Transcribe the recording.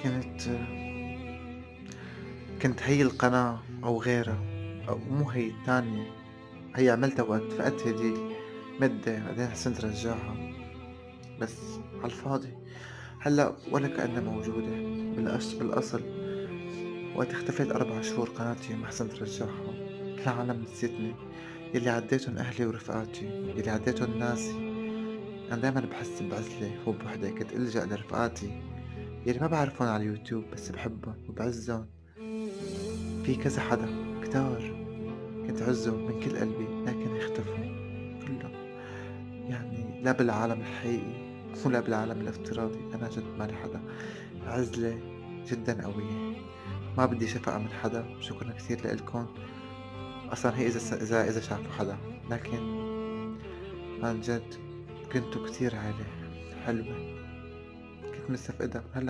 كانت كنت هي القناة أو غيرها، أو مو هي التانية. هي عملتها وقت فقدت هديك مدة، بعدين حسنت رجعها بس على الفاضي. هلأ ولا كأنها موجودة. بالأصل وقت اختفيت 4 شهور قناتي ما حسنت رجعها. العالم نسيتني، يلي عديتن أهلي ورفقاتي، يلي عديتن ناسي. أنا دايما بحس بعزلة وبوحدة، كنت ألجأ لرفقاتي يلي ما بعرفهم على اليوتيوب بس بحبهم وبعزهم. في كذا حدا كتار كنت أعزّه من كل قلبي لكن اختفوا كلّن. يعني لا بالعالم الحقيقي ولا بالعالم الافتراضي، أنا جد مالي حدا. عزلة جدًا قوية، ما بدي شفقة من حدا. شكرًا كتير لإلكن. أصلًا هي إذا شافوا حدا، لكن عن جد كنتوا كتير عيلة حلوة، كنت مستفقدها. هلأ